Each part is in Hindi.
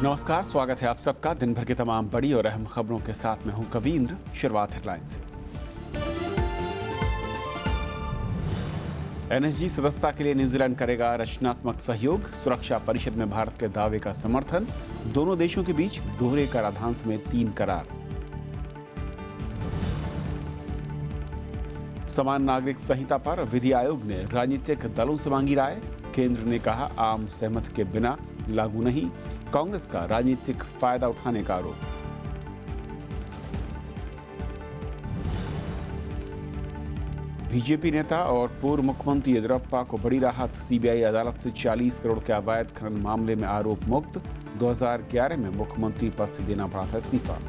नमस्कार, स्वागत है आप सबका दिन भर की तमाम बड़ी और अहम खबरों के साथ मैं हूं कवींद्र। शुरुआत हेडलाइन से। एनएसजी सदस्यता के लिए न्यूजीलैंड करेगा रचनात्मक सहयोग। सुरक्षा परिषद में भारत के दावे का समर्थन। दोनों देशों के बीच दोहरे कराधान समेत 3 करार। समान नागरिक संहिता पर विधि आयोग ने राजनीतिक दलों से मांगी राय। केंद्र ने कहा आम सहमति के बिना लागू नहीं। कांग्रेस का राजनीतिक फायदा उठाने का आरोप। बीजेपी नेता और पूर्व मुख्यमंत्री येदियुरप्पा को बड़ी राहत। सीबीआई अदालत से 40 करोड़ के अवैध खनन मामले में आरोप मुक्त। 2011 में मुख्यमंत्री पद से देना पड़ा था इस्तीफा।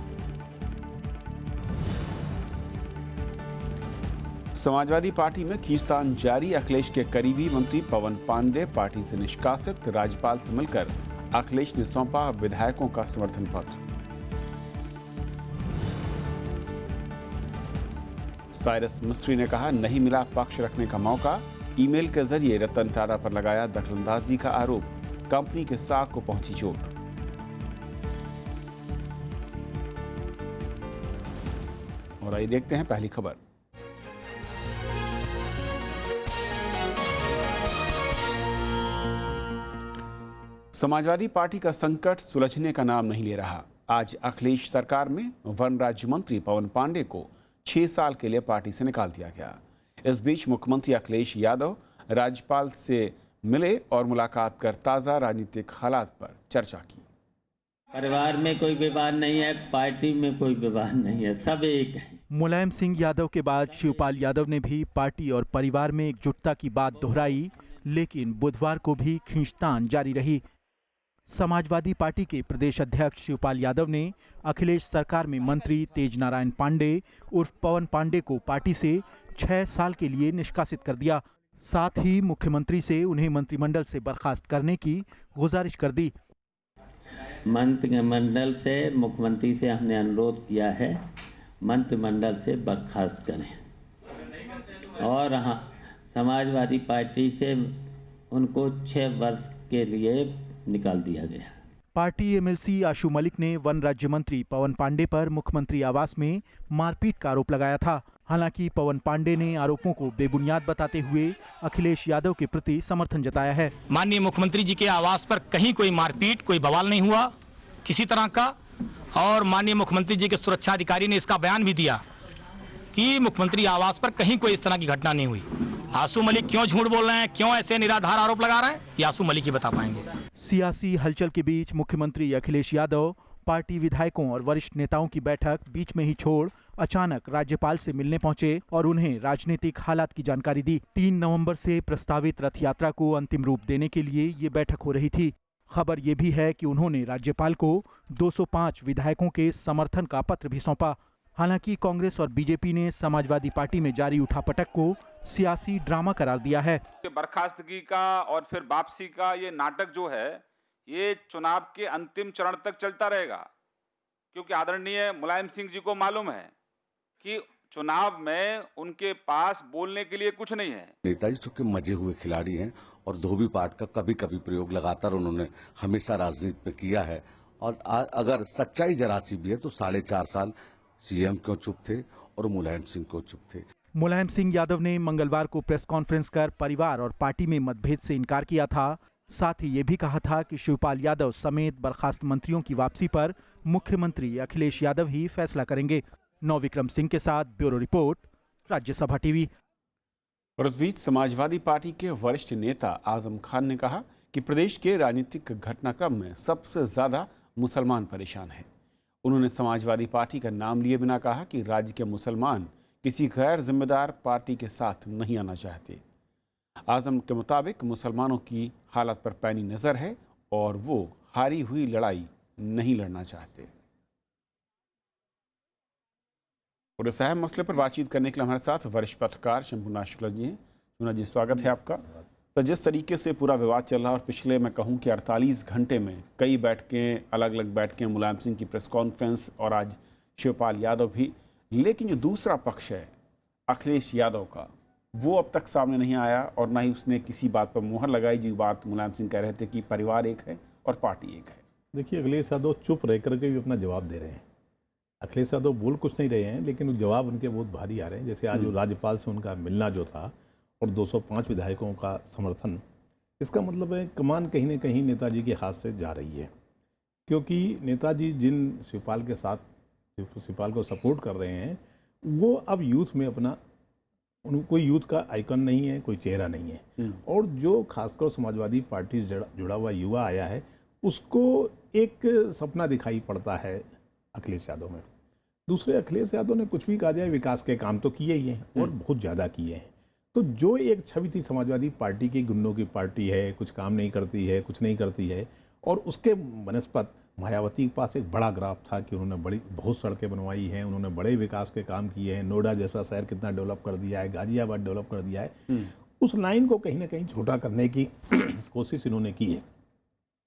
समाजवादी पार्टी में खींचतान जारी। अखिलेश के करीबी मंत्री पवन पांडे पार्टी से निष्कासित। राज्यपाल से मिलकर अखिलेश ने सौंपा विधायकों का समर्थन पत्र। साइरस मिस्त्री ने कहा नहीं मिला पक्ष रखने का मौका। ईमेल के जरिए रतन टाटा पर लगाया दखलंदाजी का आरोप। कंपनी के साख को पहुंची चोट। और आइए देखते हैं पहली खबर। समाजवादी पार्टी का संकट सुलझने का नाम नहीं ले रहा। आज अखिलेश सरकार में वन राज्य मंत्री पवन पांडे को 6 साल के लिए पार्टी से निकाल दिया गया। इस बीच मुख्यमंत्री अखिलेश यादव राज्यपाल से मिले और मुलाकात कर ताज़ा राजनीतिक हालात पर चर्चा की। परिवार में कोई विवाद नहीं है, पार्टी में कोई विवाद नहीं है, सब एक है। मुलायम सिंह यादव के बाद शिवपाल यादव ने भी पार्टी और परिवार में एकजुटता की बात दोहराई, लेकिन बुधवार को भी खींचतान जारी रही। समाजवादी पार्टी के प्रदेश अध्यक्ष शिवपाल यादव ने अखिलेश सरकार में मंत्री तेज नारायण पांडे उर्फ पवन पांडे को पार्टी से 6 साल के लिए निष्कासित कर दिया। साथ ही मुख्यमंत्री से उन्हें मंत्रिमंडल से बर्खास्त करने की गुजारिश कर दी। मंत्रिमंडल से मुख्यमंत्री से हमने अनुरोध किया है मंत्रिमंडल से बर्खास्त करें और हाँ, समाजवादी पार्टी से उनको 6 वर्ष के लिए निकाल दिया गया। पार्टी एमएलसी आशु मलिक ने वन राज्य मंत्री पवन पांडे पर मुख्यमंत्री आवास में मारपीट का आरोप लगाया था। हालांकि पवन पांडे ने आरोपों को बेबुनियाद बताते हुए अखिलेश यादव के प्रति समर्थन जताया है। माननीय मुख्यमंत्री जी के आवास पर कहीं कोई मारपीट, कोई बवाल नहीं हुआ किसी तरह का, और माननीय मुख्यमंत्री जी के सुरक्षा अधिकारी ने इसका बयान भी दिया कि मुख्यमंत्री आवास पर कहीं कोई इस तरह की घटना नहीं हुई। आशु मलिक क्यों झूठ बोल रहे हैं, क्यों ऐसे निराधार आरोप लगा रहे हैं, ये आशु मलिक ही बता पाएंगे। सियासी हलचल के बीच मुख्यमंत्री अखिलेश यादव पार्टी विधायकों और वरिष्ठ नेताओं की बैठक बीच में ही छोड़ अचानक राज्यपाल से मिलने पहुंचे और उन्हें राजनीतिक हालात की जानकारी दी। 3 नवंबर से प्रस्तावित रथ यात्रा को अंतिम रूप देने के लिए ये बैठक हो रही थी। खबर ये भी है कि उन्होंने राज्यपाल को 205 विधायकों के समर्थन का पत्र भी सौंपा। हालांकि कांग्रेस और बीजेपी ने समाजवादी पार्टी में जारी उठापटक को सियासी ड्रामा करार दिया है। बर्खास्तगी का और फिर वापसी का ये नाटक जो है, ये चुनाव के अंतिम चरण तक चलता रहेगा, क्योंकि आदरणीय मुलायम सिंह जी को मालूम है कि चुनाव में उनके पास बोलने के लिए कुछ नहीं है। नेताजी चूंकि मजे हुए खिलाड़ी हैं और धोबी पाट का कभी कभी प्रयोग लगातार उन्होंने हमेशा राजनीति में किया है, और अगर सच्चाई जरा सी भी है तो 4.5 साल सीएम क्यों चुप थे और मुलायम सिंह क्यों चुप थे। मुलायम सिंह यादव ने मंगलवार को प्रेस कॉन्फ्रेंस कर परिवार और पार्टी में मतभेद से इनकार किया था। साथ ही ये भी कहा था कि शिवपाल यादव समेत बर्खास्त मंत्रियों की वापसी पर मुख्यमंत्री अखिलेश यादव ही फैसला करेंगे। नवविक्रम सिंह के साथ ब्यूरो रिपोर्ट, राज्यसभा टीवी। और इस बीच समाजवादी पार्टी के वरिष्ठ नेता आजम खान ने कहा कि प्रदेश के राजनीतिक घटनाक्रम में सबसे ज्यादा मुसलमान परेशान हैं। उन्होंने समाजवादी पार्टी का नाम लिए बिना कहा कि राज्य के मुसलमान किसी गैर जिम्मेदार पार्टी के साथ नहीं आना चाहते। आजम के मुताबिक मुसलमानों की हालत पर पैनी नजर है और वो हारी हुई लड़ाई नहीं लड़ना चाहते। और इस अहम मसले पर बातचीत करने के लिए हमारे साथ वरिष्ठ पत्रकार शंभुनाथ शुक्ला जी हैं। शंभुनाथ जी, स्वागत है आपका। तो जिस तरीके से पूरा विवाद चल रहा है और पिछले मैं कहूँ कि 48 घंटे में कई बैठकें, अलग अलग बैठकें, मुलायम सिंह की प्रेस कॉन्फ्रेंस और आज शिवपाल यादव भी, लेकिन जो दूसरा पक्ष है अखिलेश यादव का, वो अब तक सामने नहीं आया और ना ही उसने किसी बात पर मुहर लगाई। जो बात मुलायम सिंह कह रहे थे कि परिवार एक है और पार्टी एक है। देखिए, अखिलेश यादव चुप रह करके भी अपना जवाब दे रहे हैं। अखिलेश यादव बोल कुछ नहीं रहे हैं, लेकिन वो जवाब उनके बहुत भारी आ रहे हैं। जैसे आज वो राज्यपाल से उनका मिलना जो था और 205 विधायकों का समर्थन, इसका मतलब है कमान कहीं न कहीं नेताजी के हाथ से जा रही है। क्योंकि नेताजी जिन शिवपाल के साथ शिवपाल को सपोर्ट कर रहे हैं, वो अब यूथ में अपना कोई यूथ का आइकन नहीं है, कोई चेहरा नहीं है। और जो खासकर समाजवादी पार्टी से जुड़ा हुआ युवा आया है, उसको एक सपना दिखाई पड़ता है अखिलेश यादव में। दूसरे, अखिलेश यादव ने कुछ भी कहा जाए, विकास के काम तो किए ही हैं और बहुत ज़्यादा किए हैं। तो जो एक छवि थी समाजवादी पार्टी की, गुंडों की पार्टी है, कुछ काम नहीं करती है, कुछ नहीं करती है, और उसके बनस्पत मायावती के पास एक बड़ा ग्राफ था कि उन्होंने बहुत सड़कें बनवाई हैं, उन्होंने बड़े विकास के काम किए हैं, नोएडा जैसा शहर कितना डेवलप कर दिया है, गाजियाबाद डेवलप कर दिया है। उस लाइन को कहीं ना कहीं छोटा करने की कोशिश इन्होंने की है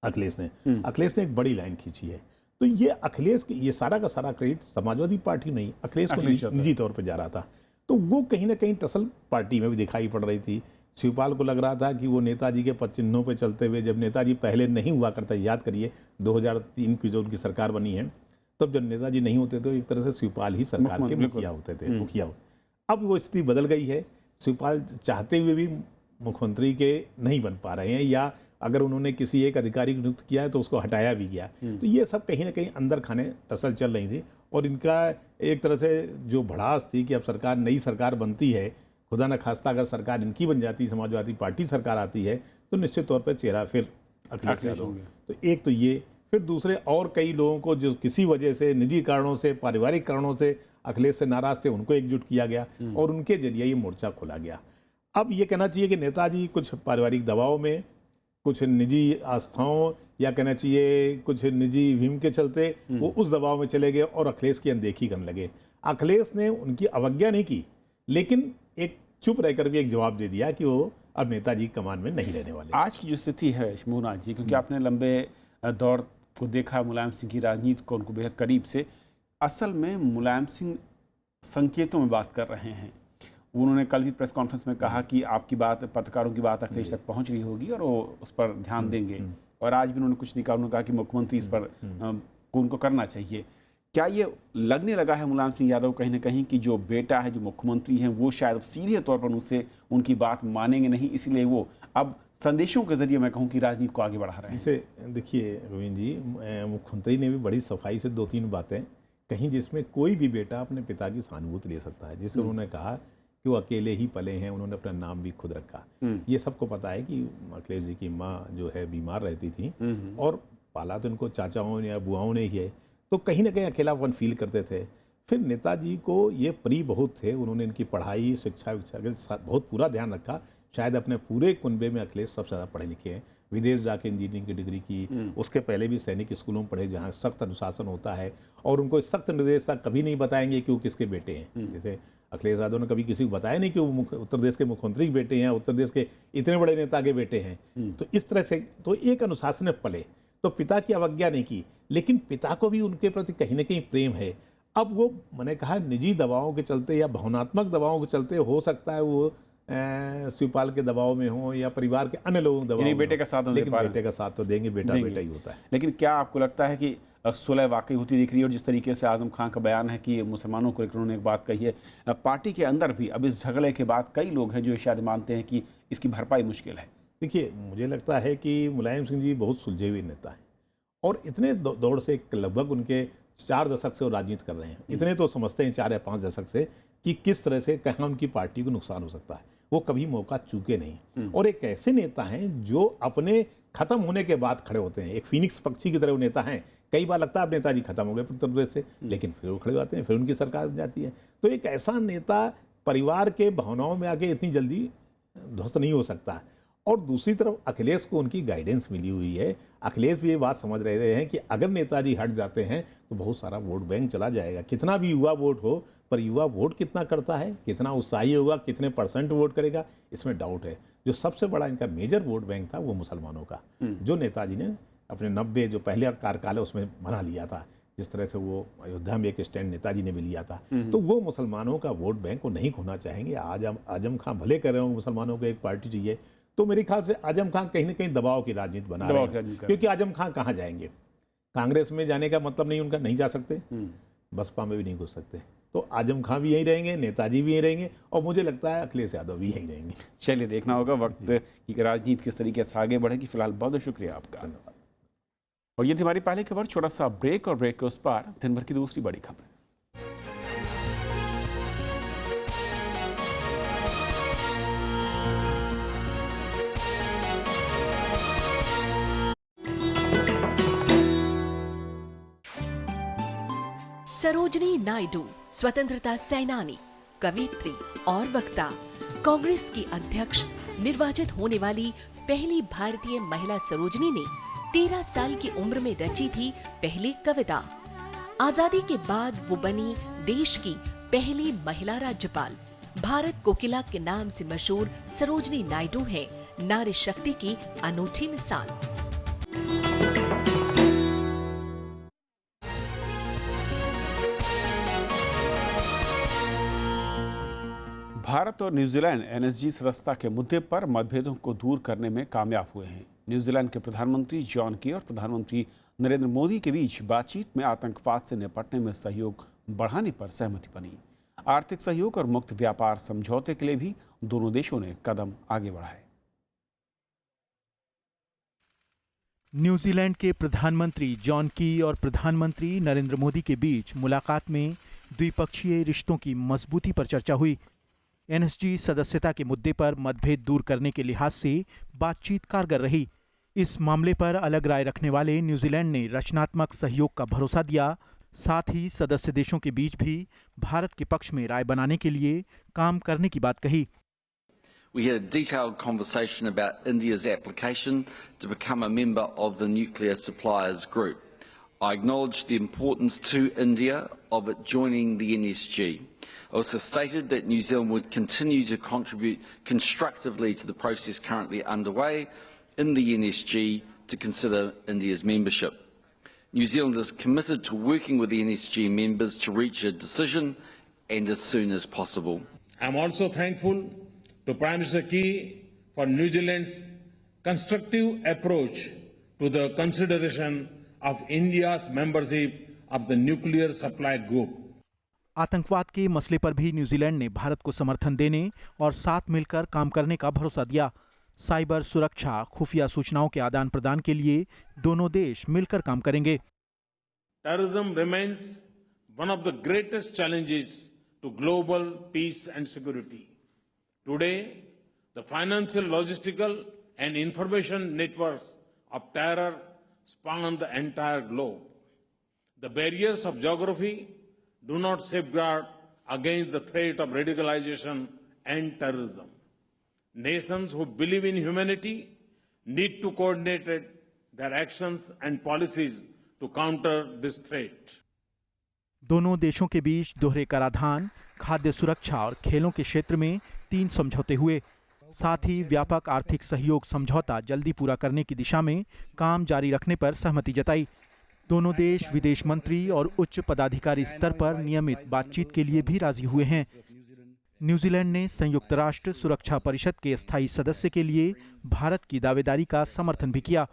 अखिलेश ने एक बड़ी लाइन खींची है। तो ये अखिलेश की, ये सारा का सारा क्रेडिट समाजवादी पार्टी नहीं, अखिलेश को निजी तौर पर जा रहा था। तो वो कहीं ना कहीं टसल पार्टी में भी दिखाई पड़ रही थी। शिवपाल को लग रहा था कि वो नेताजी के पद चिन्हों पर चलते हुए, जब नेताजी पहले नहीं हुआ करता, याद करिए 2003 की जो उनकी सरकार बनी है, तब जब नेताजी नहीं होते तो एक तरह से शिवपाल ही सरकार के मुखिया होते थे, मुखिया। अब वो स्थिति बदल गई है। शिवपाल चाहते हुए भी मुख्यमंत्री के नहीं बन पा रहे हैं, या अगर उन्होंने किसी एक अधिकारी को नियुक्त किया है तो उसको हटाया भी गया। तो ये सब कहीं ना कहीं अंदर खाने टसल चल रही थी, और इनका एक तरह से जो भड़ास थी कि अब सरकार, नई सरकार बनती है, खुदा न खास्ता अगर सरकार इनकी बन जाती, समाजवादी पार्टी सरकार आती है, तो निश्चित तौर पर चेहरा फिर अखिलेश यादव। तो एक तो ये, फिर दूसरे और कई लोगों को जो किसी वजह से, निजी कारणों से, पारिवारिक कारणों से अखिलेश से नाराज थे, उनको एकजुट किया गया और उनके जरिए ये मोर्चा खोला गया। अब ये कहना चाहिए कि नेताजी कुछ पारिवारिक दबाव में, कुछ निजी आस्थाओं, या कहना चाहिए कुछ निजी भीम के चलते वो उस दबाव में चले गए और अखिलेश की अनदेखी करने लगे। अखिलेश ने उनकी अवज्ञा नहीं की, लेकिन एक चुप रहकर भी एक जवाब दे दिया कि वो अब नेताजी कमान में नहीं रहने वाले। आज की जो स्थिति है शंभूनाथ जी, क्योंकि आपने लंबे दौर को देखा मुलायम सिंह की राजनीति को, उनको बेहद करीब से, असल में मुलायम सिंह संकेतों में बात कर रहे हैं। उन्होंने कल भी प्रेस कॉन्फ्रेंस में कहा कि आपकी बात, पत्रकारों की बात अखिलेश तक पहुंच रही होगी और वो उस पर ध्यान देंगे। और आज भी उन्होंने कुछ नहीं कहा, उन्होंने कहा कि मुख्यमंत्री इस पर उनको करना चाहिए। क्या ये लगने लगा है मुलायम सिंह यादव कहीं ना कहीं कि जो बेटा है, जो मुख्यमंत्री हैं, वो शायद सीधे तौर पर उनसे उनकी बात मानेंगे नहीं, इसलिए वो अब संदेशों के जरिए, मैं कहूँ कि राजनीति को आगे बढ़ा रहे हैं? जैसे देखिए रवीन जी, मुख्यमंत्री ने भी बड़ी सफाई से 2-3 बातें कहीं जिसमें कोई भी बेटा अपने पिता की सहानुभूति ले सकता है। जैसे उन्होंने कहा कि वो अकेले ही पले हैं, उन्होंने अपना नाम भी खुद रखा। ये सबको पता है कि अखिलेश जी की माँ जो है बीमार रहती थी, और पाला तो इनको चाचाओं या बुआओं ने ही है, तो कहीं ना कहीं अकेलापन फील करते थे। फिर नेताजी को ये प्रिय बहुत थे, उन्होंने इनकी पढ़ाई, शिक्षा के साथ बहुत पूरा ध्यान रखा। शायद अपने पूरे कुनबे में अखिलेश सबसे ज़्यादा पढ़े लिखे हैं। विदेश जाके इंजीनियरिंग की डिग्री की, उसके पहले भी सैनिक स्कूलों में पढ़े जहाँ सख्त अनुशासन होता है, और उनको सख्त निर्देशक कभी नहीं बताएंगे कि वो किसके बेटे हैं। जैसे अखिलेश यादव ने कभी किसी को बताया नहीं कि वो उत्तर प्रदेश के मुख्यमंत्री के बेटे हैं, उत्तर प्रदेश के इतने बड़े नेता के बेटे हैं। तो इस तरह से तो एक अनुशासन में पले, तो पिता की अवज्ञा नहीं की, लेकिन पिता को भी उनके प्रति कहीं ना कहीं प्रेम है। अब वो, मैंने कहा, निजी दबावों के चलते या भावनात्मक दबावों के चलते हो सकता है वो शिवपाल के दबाव में हो या परिवार के अन्य लोगों के दबाव में, बेटे का साथ, लेकिन बेटे का साथ तो देंगे, बेटा बेटा ही होता है। लेकिन क्या आपको लगता है कि सुलह वाकई होती दिख रही है? और जिस तरीके से आजम खान का बयान है कि मुसलमानों को लेकर उन्होंने एक बात कही है, पार्टी के अंदर भी अब इस झगड़े के बाद कई लोग हैं जो शायद मानते हैं कि इसकी भरपाई मुश्किल है। देखिए, मुझे लगता है कि मुलायम सिंह जी बहुत सुलझे हुए नेता हैं, और इतने दौड़ से लगभग उनके 4 दशक से वो राजनीति कर रहे हैं। इतने तो समझते हैं 4 या 5 दशक से कि किस तरह से कहाँ उनकी पार्टी को नुकसान हो सकता है। वो कभी मौका चूके नहीं, और एक ऐसे नेता हैं जो अपने खत्म होने के बाद खड़े होते हैं। एक फीनिक्स पक्षी की तरह वो नेता हैं। कई बार लगता है अब नेताजी खत्म हो गए उत्तर प्रदेश से, लेकिन फिर वो खड़े होते हैं, फिर उनकी सरकार बन जाती है। तो एक ऐसा नेता परिवार के भावनाओं में आके इतनी जल्दी ध्वस्त नहीं हो सकता। और दूसरी तरफ अखिलेश को उनकी गाइडेंस मिली हुई है। अखिलेश भी ये बात समझ रहे हैं कि अगर नेताजी हट जाते हैं तो बहुत सारा वोट बैंक चला जाएगा। कितना भी युवा वोट हो, पर युवा वोट कितना करता है, कितना उत्साही होगा, कितने % वोट करेगा, इसमें डाउट है। जो सबसे बड़ा इनका मेजर वोट बैंक था वो मुसलमानों का, जो नेताजी ने अपने 90 जो पहले कार्यकाल है उसमें बना लिया था। जिस तरह से वो अयोध्या में एक स्टैंड नेताजी ने भी लिया था, तो वो मुसलमानों का वोट बैंक को नहीं खोना चाहेंगे। आजम खान भले कर रहे हो मुसलमानों को एक पार्टी चाहिए, तो मेरे ख्याल से आजम खान कहीं ना कहीं दबाव की राजनीति बना रहे हैं, क्योंकि आजम खान कहाँ जाएंगे। कांग्रेस में जाने का मतलब नहीं उनका नहीं जा सकते, बसपा में भी नहीं घुस सकते। तो आजम खां भी यहीं रहेंगे, नेताजी भी यहीं रहेंगे और मुझे लगता है अखिलेश यादव भी यहीं रहेंगे। चलिए देखना होगा वक्त की राजनीति किस तरीके से आगे बढ़ेगी। फिलहाल बहुत बहुत शुक्रिया आपका। और ये थी हमारी पहली खबर। छोटा सा ब्रेक और ब्रेक के उस पार दिन भर की दूसरी बड़ी खबर। सरोजनी नायडू स्वतंत्रता सेनानी, कवयित्री और वक्ता, कांग्रेस की अध्यक्ष निर्वाचित होने वाली पहली भारतीय महिला सरोजनी ने 13 साल की उम्र में रची थी पहली कविता। आजादी के बाद वो बनी देश की पहली महिला राज्यपाल। भारत कोकिला के नाम से मशहूर सरोजनी नायडू है नारी शक्ति की अनूठी मिसाल। भारत और न्यूजीलैंड एनएसजी सदस्यता के मुद्दे पर मतभेदों को दूर करने में कामयाब हुए हैं। न्यूजीलैंड के प्रधानमंत्री जॉन की और प्रधानमंत्री नरेंद्र मोदी के बीच बातचीत में आतंकवाद से निपटने में सहयोग बढ़ाने पर सहमति बनी। आर्थिक सहयोग और मुक्त व्यापार समझौते के लिए भी दोनों देशों ने कदम आगे बढ़ाए। न्यूजीलैंड के प्रधानमंत्री जॉन की और प्रधानमंत्री नरेंद्र मोदी के बीच मुलाकात में द्विपक्षीय रिश्तों की मजबूती पर चर्चा हुई। एनएसजी सदस्यता के मुद्दे पर मतभेद दूर करने के लिहाज से बातचीत कारगर रही। इस मामले पर अलग राय रखने वाले न्यूजीलैंड ने रचनात्मक सहयोग का भरोसा दिया। साथ ही सदस्य देशों के बीच भी भारत के पक्ष में राय बनाने के लिए काम करने की बात कही। We had a detailed conversation about India's application to become a member of the Nuclear Suppliers Group. I acknowledged the importance to India of it joining the NSG. I also stated that New Zealand would continue to contribute constructively to the process currently underway in the NSG to consider India's membership. New Zealand is committed to working with the NSG members to reach a decision and as soon as possible. I am also thankful to Prime Minister Key for New Zealand's constructive approach to the consideration of India's membership of the Nuclear Supply Group. आतंकवाद के मसले पर भी न्यूजीलैंड ने भारत को समर्थन देने और साथ मिलकर काम करने का भरोसा दिया। साइबर सुरक्षा, खुफिया सूचनाओं के आदान प्रदान के लिए दोनों देश मिलकर काम करेंगे। Terrorism remains one of the greatest challenges to global peace and security. Today, the financial, logistical and information networks of terror span the entire globe. The barriers of geography do not safeguard against the threat of radicalization and terrorism. Nations who believe in humanity need to coordinate their actions and policies to counter this threat. दोनों देशों के बीच दोहरे कराधान, खाद्य सुरक्षा और खेलों के क्षेत्र में 3 समझौते हुए। साथ ही व्यापक आर्थिक सहयोग समझौता जल्दी पूरा करने की दिशा में काम जारी रखने पर सहमति जताई। दोनों देश विदेश मंत्री और उच्च पदाधिकारी स्तर पर नियमित बातचीत के लिए भी राजी हुए हैं। न्यूजीलैंड ने संयुक्त राष्ट्र सुरक्षा परिषद के स्थायी सदस्य के लिए भारत की दावेदारी का समर्थन भी किया।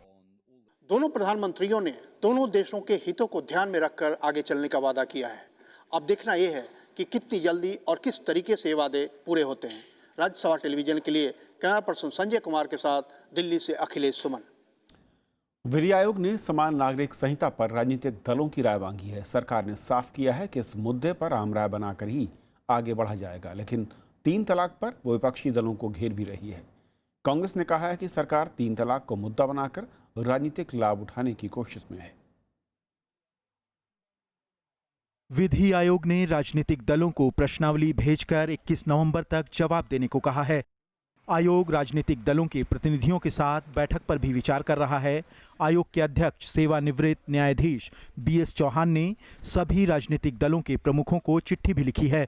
दोनों प्रधानमंत्रियों ने दोनों देशों के हितों को ध्यान में रखकर आगे चलने का वादा किया है। अब देखना यह है कि कितनी जल्दी और किस तरीके से ये वादे पूरे होते हैं। राज्यसभा टेलीविजन के लिए कैमरा पर्सन संजय कुमार के साथ दिल्ली से अखिलेश सुमन। विधि आयोग ने समान नागरिक संहिता पर राजनीतिक दलों की राय मांगी है। सरकार ने साफ किया है कि इस मुद्दे पर आम राय बनाकर ही आगे बढ़ा जाएगा, लेकिन 3 तलाक पर वो विपक्षी दलों को घेर भी रही है। कांग्रेस ने कहा है कि सरकार 3 तलाक को मुद्दा बनाकर राजनीतिक लाभ उठाने की कोशिश में है। विधि आयोग ने राजनीतिक दलों को प्रश्नावली भेजकर 21 नवंबर तक जवाब देने को कहा है। आयोग राजनीतिक दलों के प्रतिनिधियों के साथ बैठक पर भी विचार कर रहा है। आयोग के अध्यक्ष सेवानिवृत्त न्यायाधीश BS चौहान ने सभी राजनीतिक दलों के प्रमुखों को चिट्ठी भी लिखी है।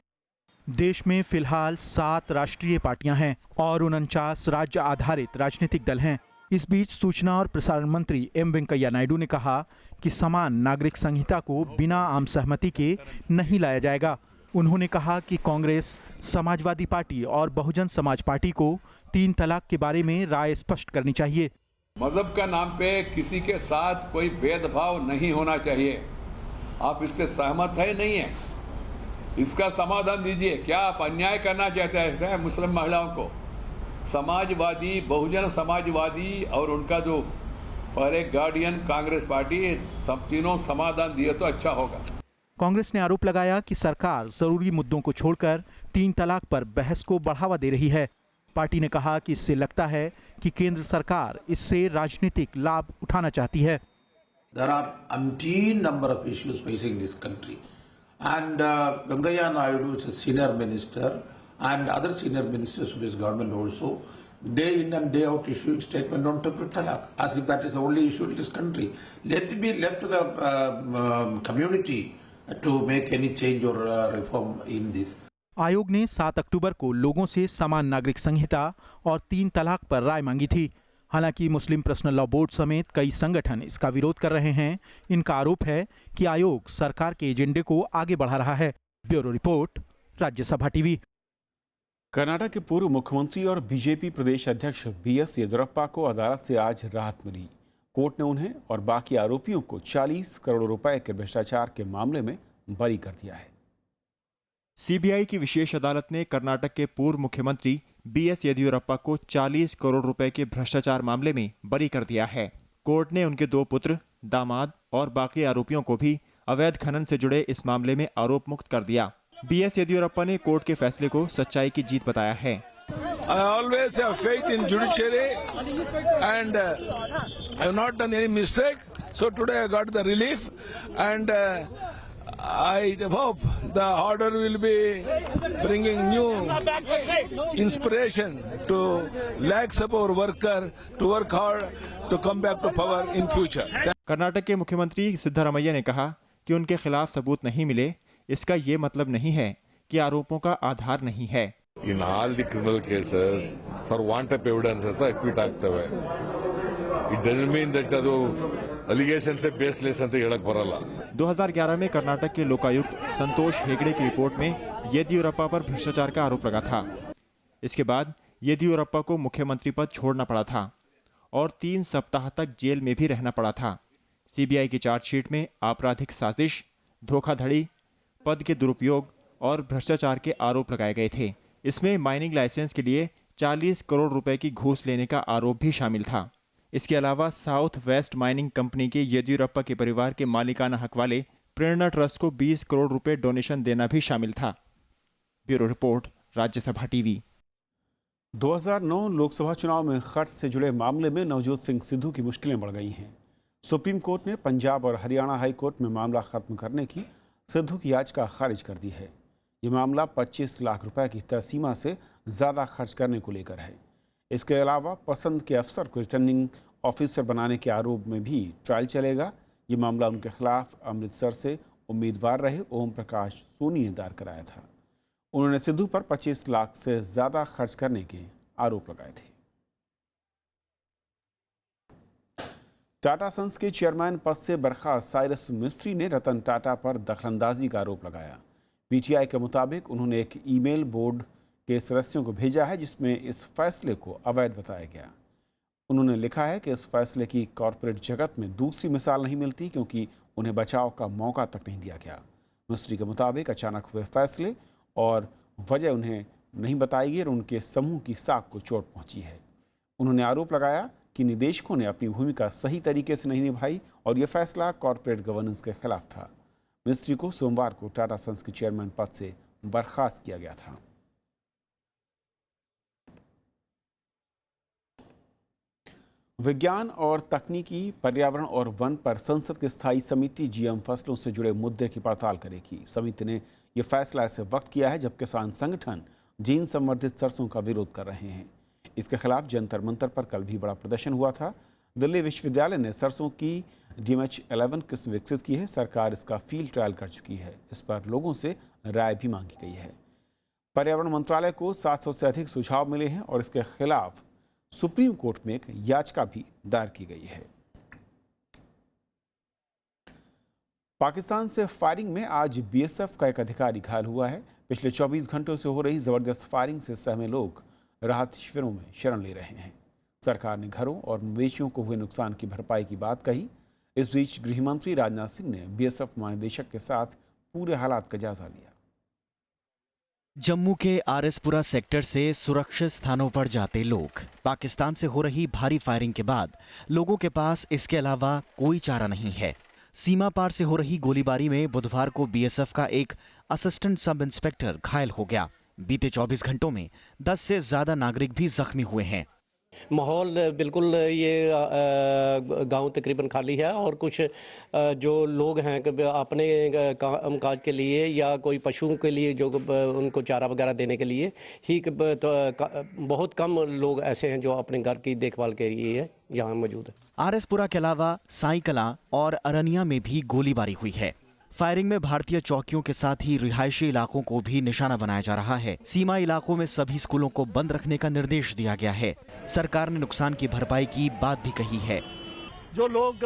देश में फिलहाल 7 राष्ट्रीय पार्टियां हैं और 49 राज्य आधारित राजनीतिक दल हैं। इस बीच सूचना और प्रसारण मंत्री M वेंकैया नायडू ने कहा कि समान नागरिक संहिता को बिना आम सहमति के नहीं लाया जाएगा। उन्होंने कहा कि कांग्रेस, समाजवादी पार्टी और बहुजन समाज पार्टी को 3 तलाक के बारे में राय स्पष्ट करनी चाहिए। मजहब का नाम पे किसी के साथ कोई भेदभाव नहीं होना चाहिए। आप इससे सहमत है नहीं है? इसका समाधान दीजिए। क्या आप अन्याय करना चाहते हैं मुस्लिम महिलाओं को? समाजवादी, बहुजन समाजवादी और उनका जो पहले गार्डियन कांग्रेस पार्टी, सब तीनों समाधान दिए तो अच्छा होगा। कांग्रेस ने आरोप लगाया कि सरकार जरूरी मुद्दों को छोड़कर 3 तलाक पर बहस को बढ़ावा दे रही है। पार्टी ने कहा कि इससे लगता है कि केंद्र सरकार इससे राजनीतिक लाभ उठाना चाहती है। There are umpteen number of issues facing this country, and Gangaiah Naidu is a senior minister, and other senior ministers of his government also, day in and day out issuing statement on triple talaq, as if that is the only issue in this country. Let it be left to the community to make any change or reform in this. आयोग ने 7 अक्टूबर को लोगों से समान नागरिक संहिता और 3 तलाक पर राय मांगी थी। हालांकि मुस्लिम पर्सनल लॉ बोर्ड समेत कई संगठन इसका विरोध कर रहे हैं। इनका आरोप है कि आयोग सरकार के एजेंडे को आगे बढ़ा रहा है। Bureau report, Rajya Sabha TV. Karnataka के पूर्व मुख्यमंत्री और बीजेपी प्रदेश अध्यक्ष बीएस येदियुरप्पा को अदालत से आज राहत मिली। कोर्ट ने उन्हें और बाकी आरोपियों को 40 करोड़ रुपए के भ्रष्टाचार के मामले में बरी कर दिया है। सीबीआई की विशेष अदालत ने कर्नाटक के पूर्व मुख्यमंत्री बीएस येदियुरप्पा को 40 करोड़ रुपए के भ्रष्टाचार मामले में बरी कर दिया है। कोर्ट ने उनके 2 पुत्र, दामाद और बाकी आरोपियों को भी अवैध खनन से जुड़े इस मामले में आरोप मुक्त कर दिया। बीएस येदियुरप्पा ने कोर्ट के फैसले को सच्चाई की जीत बताया है। I always have faith in judiciary and I have not done any mistake. So today I got the relief and I hope the order will be bringing new inspiration to lakhs of our workers to work hard to come back to power in future. Karnataka के मुख्यमंत्री सिद्धरामैया ने कहा कि उनके खिलाफ सबूत नहीं मिले, इसका ये मतलब नहीं है कि आरोपों का आधार नहीं है। In all the criminal cases, for want of evidence ಅಂತ acquit ಆಗ್ತವೆ. It doesn't mean that ಅದು allegation से baseless ಅಂತ ಹೇಳಕ್ ಬರಲ್ಲ। 2011 में कर्नाटक के लोकायुक्त संतोष हेगड़े की रिपोर्ट में येदियुरप्पा पर भ्रष्टाचार का आरोप लगा था। इसके बाद येदियुरप्पा को मुख्यमंत्री पद छोड़ना पड़ा था और 3 सप्ताह तक जेल में भी रहना पड़ा था। सीबीआई की चार्जशीट में आपराधिक साजिश, धोखाधड़ी, पद के दुरुपयोग और भ्रष्टाचार के आरोप लगाए गए थे। इसमें माइनिंग लाइसेंस के लिए 40 करोड़ रुपए की घूस लेने का आरोप भी शामिल था। इसके अलावा साउथ वेस्ट माइनिंग कंपनी के येदियुरप्पा के परिवार के मालिकाना हक वाले प्रेरणा ट्रस्ट को 20 करोड़ रुपए डोनेशन देना भी शामिल था। Bureau report, Rajya Sabha TV. 2009 Lok Sabha चुनाव में खर्च से जुड़े मामले में नवजोत सिंह सिद्धू की मुश्किलें बढ़ गई हैं। सुप्रीम कोर्ट ने पंजाब और हरियाणा हाई कोर्ट में मामला खत्म करने की सिद्धू की याचिका खारिज कर दी है। ये मामला 25 लाख रुपए की तय सीमा से ज़्यादा खर्च करने को लेकर है। इसके अलावा पसंद के अफसर को रिटर्निंग ऑफिसर बनाने के आरोप में भी ट्रायल चलेगा। ये मामला उनके खिलाफ अमृतसर से उम्मीदवार रहे ओम प्रकाश सोनी ने दायर कराया था। उन्होंने सिद्धू पर 25 लाख से ज़्यादा खर्च करने के आरोप लगाए थे। टाटा सन्स के चेयरमैन पद से बर्खास्त साइरस मिस्त्री ने रतन टाटा पर दखलंदाजी का आरोप लगाया। पीटीआई के मुताबिक उन्होंने एक ईमेल बोर्ड के सदस्यों को भेजा है जिसमें इस फैसले को अवैध बताया गया। उन्होंने लिखा है कि इस फैसले की कॉरपोरेट जगत में दूसरी मिसाल नहीं मिलती क्योंकि उन्हें बचाव का मौका तक नहीं दिया गया। मिस्त्री के मुताबिक अचानक हुए फैसले और वजह उन्हें नहीं बताई गई और उनके समूह की साख को चोट पहुंची है। उन्होंने आरोप लगाया कि निदेशकों ने अपनी भूमिका सही तरीके से नहीं निभाई और यह फैसला कॉरपोरेट गवर्नेंस के खिलाफ था। मिस्त्री को सोमवार को टाटा सन्स के चेयरमैन पद से बर्खास्त किया गया था। विज्ञान और तकनीकी, पर्यावरण और वन पर संसद की स्थायी समिति जीएम फसलों से जुड़े मुद्दे की पड़ताल करेगी। समिति ने यह फैसला ऐसे वक्त किया है जब किसान संगठन जीन संवर्धित सरसों का विरोध कर रहे हैं। इसके खिलाफ जंतर मंतर पर कल भी बड़ा प्रदर्शन हुआ था। दिल्ली विश्वविद्यालय ने सरसों की DMH11 किस्म विकसित की है। सरकार इसका फील्ड ट्रायल कर चुकी है। इस पर लोगों से राय भी मांगी गई है। पर्यावरण मंत्रालय को 700 से अधिक सुझाव मिले हैं और इसके खिलाफ सुप्रीम कोर्ट में एक याचिका भी दायर की गई है। पाकिस्तान से फायरिंग में आज BSF का एक अधिकारी घायल हुआ है। पिछले 24 घंटों से हो रही जबरदस्त फायरिंग से सहमे लोग राहत शिविरों में शरण ले रहे हैं। सरकार ने घरों और मवेशियों को हुए नुकसान की भरपाई की बात कही। इस बीच गृह मंत्री राजनाथ सिंह ने बीएसएफ महानिदेशक के साथ पूरे हालात का जायजा लिया। जम्मू के आरएसपुरा सेक्टर से सुरक्षित स्थानों पर जाते लोग पाकिस्तान से हो रही भारी फायरिंग के बाद लोगों के पास इसके अलावा कोई चारा नहीं है। सीमा पार से हो रही गोलीबारी में बुधवार को बीएसएफ का एक असिस्टेंट सब इंस्पेक्टर घायल हो गया। बीते 24 घंटों में 10 से ज्यादा नागरिक भी जख्मी हुए हैं। माहौल बिल्कुल ये गांव तकरीबन खाली है और कुछ जो लोग हैं अपने कामकाज के लिए या कोई पशुओं के लिए जो उनको चारा वगैरह देने के लिए ही बहुत कम लोग ऐसे हैं जो अपने घर की देखभाल के लिए यहाँ मौजूद है। आरएसपुरा के अलावा साई कलां और अरनिया में भी गोलीबारी हुई है। फायरिंग में भारतीय चौकियों के साथ ही रिहायशी इलाकों को भी निशाना बनाया जा रहा है। सीमा इलाकों में सभी स्कूलों को बंद रखने का निर्देश दिया गया है। सरकार ने नुकसान की भरपाई की बात भी कही है। जो लोग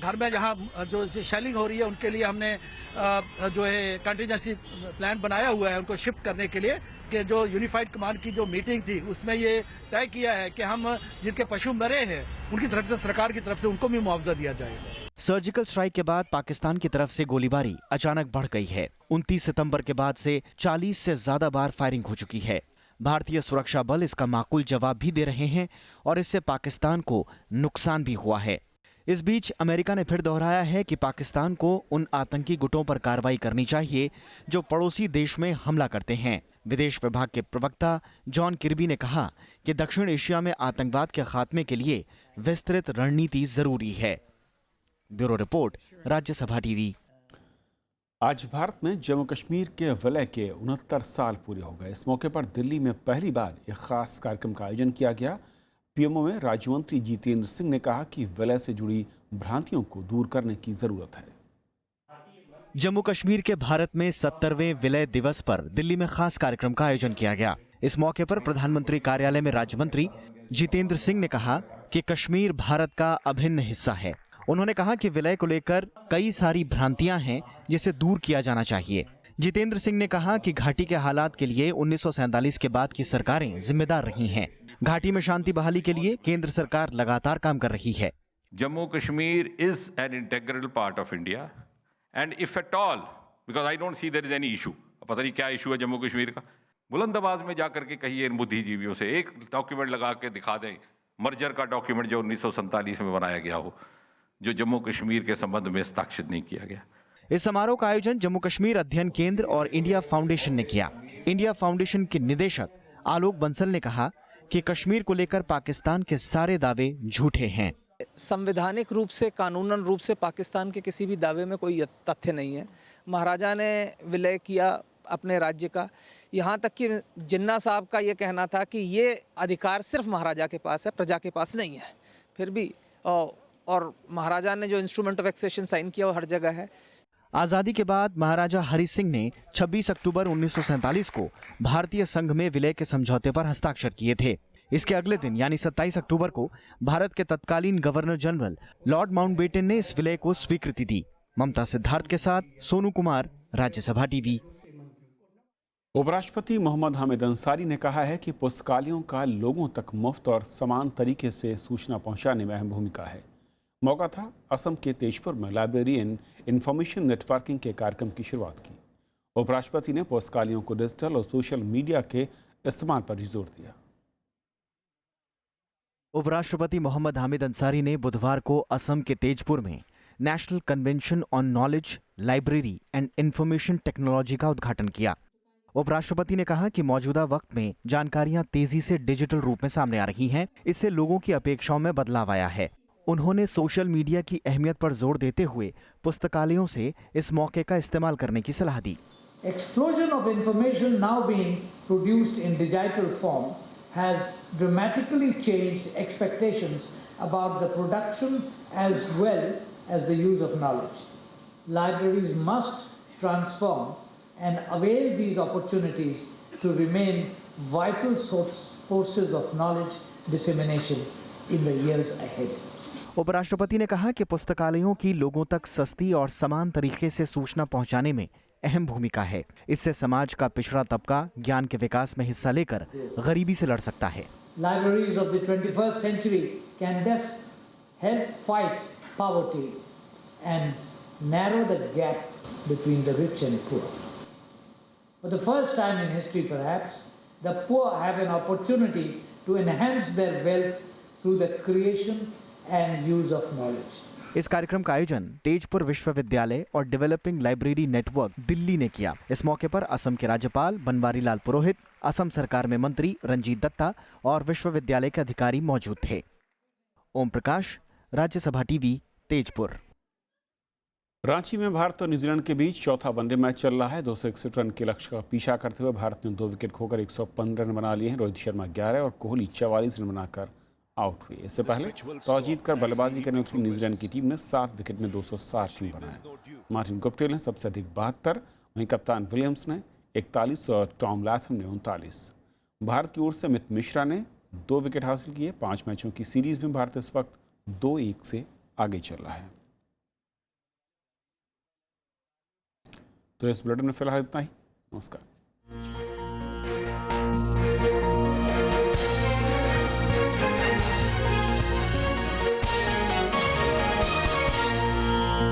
घर में जहाँ जो शेलिंग हो रही है उनके लिए हमने जो है कंटीजेंसी प्लान बनाया हुआ है उनको शिफ्ट करने के लिए, कि जो यूनिफाइड कमांड की जो मीटिंग थी उसमें ये तय किया है कि हम जिनके पशु मरे हैं उनकी तरफ से, सरकार की तरफ से उनको भी मुआवजा दिया जाएगा। सर्जिकल स्ट्राइक के बाद पाकिस्तान की तरफ से गोलीबारी अचानक बढ़ गई है। 29 सितंबर के बाद से 40 से ज्यादा बार फायरिंग हो चुकी है। भारतीय सुरक्षा बल इसका माकूल जवाब भी दे रहे हैं और इससे पाकिस्तान को नुकसान भी हुआ है। इस बीच अमेरिका ने फिर दोहराया है कि पाकिस्तान को उन आतंकी गुटों पर कार्रवाई करनी चाहिए जो पड़ोसी देश में हमला करते हैं। विदेश विभाग के प्रवक्ता जॉन किर्बी ने कहा कि दक्षिण एशिया में आतंकवाद के खात्मे के लिए विस्तृत रणनीति जरूरी है। Bureau report, Rajya Sabha TV. आज भारत में जम्मू कश्मीर के विलय के 69 साल पूरे हो गए। इस मौके पर दिल्ली में पहली बार एक खास कार्यक्रम का आयोजन किया गया। पीएमओ में राज्य मंत्री जितेंद्र सिंह ने कहा कि विलय से जुड़ी भ्रांतियों को दूर करने की जरूरत है। जम्मू कश्मीर के भारत में 70वें विलय दिवस पर दिल्ली में खास कार्यक्रम का आयोजन किया गया। इस मौके पर प्रधानमंत्री कार्यालय में राज्य मंत्री जितेंद्र सिंह ने कहा कि कश्मीर भारत का अभिन्न हिस्सा है। उन्होंने कहा कि विलय को लेकर कई सारी भ्रांतियां हैं जिसे दूर किया जाना चाहिए। जितेंद्र सिंह ने कहा कि घाटी के हालात के लिए 1947 के बाद की सरकारें जिम्मेदार रही हैं। घाटी में शांति बहाली के लिए केंद्र सरकार लगातार काम कर रही है। Jammu Kashmir is an integral part of India, and if at all, because I don't see there is any issue, पता नहीं क्या इशू है जम्मू कश्मीर का, बुलंद आवाज में जाकर के कहिए इन बुद्धिजीवियों से, एक डॉक्यूमेंट लगा के दिखा दें, मर्जर का डॉक्यूमेंट जो 1947 में बनाया गया हो, जो जम्मू कश्मीर के संबंध में हस्ताक्षर नहीं किया गया। इस समारोह का आयोजन जम्मू कश्मीर अध्ययन केंद्र और इंडिया फाउंडेशन ने किया। इंडिया फाउंडेशन के निदेशक आलोक बंसल ने कहा कि कश्मीर को लेकर पाकिस्तान के सारे दावे झूठे हैं। संवैधानिक रूप से, कानूनन रूप से पाकिस्तान के किसी भी दावे में कोई तथ्य नहीं है। महाराजा ने विलय किया अपने राज्य का, यहाँ तक कि जिन्ना साहब का ये कहना था कि ये अधिकार सिर्फ महाराजा के पास है, प्रजा के पास नहीं है। फिर भी और महाराजा ने जो इंस्ट्रूमेंट ऑफ एक्सेशन साइन किया वो हर जगह है। आजादी के बाद महाराजा हरि सिंह ने 26 अक्टूबर 1947 को भारतीय संघ में विलय के समझौते पर हस्ताक्षर किए थे। इसके अगले दिन यानी 27 अक्टूबर को भारत के तत्कालीन गवर्नर जनरल लॉर्ड माउंटबेटन ने इस विलय को स्वीकृति दी। ममता सिद्धार्थ के साथ सोनू कुमार, राज्यसभा टीवी। उपराष्ट्रपति मोहम्मद हामिद अंसारी ने कहा है कि पुस्तकालयों का लोगों तक मुफ्त और समान तरीके से सूचना पहुंचाने में अहम भूमिका है। मौका था असम के तेजपुर में लाइब्रेरी एंड इंफॉर्मेशन नेटवर्किंग के कार्यक्रम की शुरुआत की। उपराष्ट्रपति ने पुस्तकालयों को डिजिटल और सोशल मीडिया के इस्तेमाल पर भी जोर दिया। उपराष्ट्रपति मोहम्मद हामिद अंसारी ने बुधवार को असम के तेजपुर में national convention on knowledge, library and information technology का उद्घाटन किया। उपराष्ट्रपति ने कहा कि मौजूदा वक्त में जानकारियां तेजी से डिजिटल रूप में सामने आ रही हैं। इससे लोगों की अपेक्षाओं में बदलाव आया है। उन्होंने सोशल मीडिया की अहमियत पर जोर देते हुए पुस्तकालयों से इस मौके का इस्तेमाल करने की सलाह दी। Explosion of information now being produced in digital form has dramatically changed expectations about the production as well as the use of knowledge. Libraries must transform and avail these opportunities to remain vital sources of knowledge dissemination in the years ahead. उपराष्ट्रपति ने कहा कि पुस्तकालयों की लोगों तक सस्ती और समान तरीके से सूचना पहुंचाने में अहम भूमिका है। इससे समाज का पिछड़ा तबका ज्ञान के विकास में हिस्सा लेकर गरीबी से लड़ सकता है। libraries of the 21st century can thus help fight poverty and narrow the gap between the rich and poor. For the first time in history, perhaps, the poor have an opportunity to enhance their wealth through the creation and use of knowledge. इस कार्यक्रम का आयोजन तेजपुर विश्वविद्यालय और डेवलपिंग लाइब्रेरी नेटवर्क दिल्ली ने किया। इस मौके पर असम के राज्यपाल बनवारी लाल पुरोहित, असम सरकार में मंत्री रंजीत दत्ता और विश्वविद्यालय के अधिकारी मौजूद थे। ओम प्रकाश, राज्यसभा टीवी, तेजपुर। रांची में भारत और न्यूजीलैंड के बीच चौथा वनडे मैच चल रहा है। 261 रन के लक्ष्य का पीछा करते हुए भारत ने 2 विकेट खोकर 115 रन बना लिए हैं। रोहित शर्मा 11 और कोहली 44 रन बनाकर आउट हुए। इससे पहले टॉस जीतकर बल्लेबाजी करने उतरी न्यूजीलैंड की टीम ने 7 विकेट में 260 रन बनाए। मार्टिन गुप्टिल ने सबसे अधिक 72, वहीं कप्तान विलियम्स ने 41 और टॉम लैथम ने 39। भारत की ओर से अमित मिश्रा ने 2 विकेट हासिल किए। 5 मैचों की सीरीज में भारत इस वक्त 2-1 से आगे चल रहा है। तो इस बुलेटिन में फिलहाल इतना ही। नमस्कार।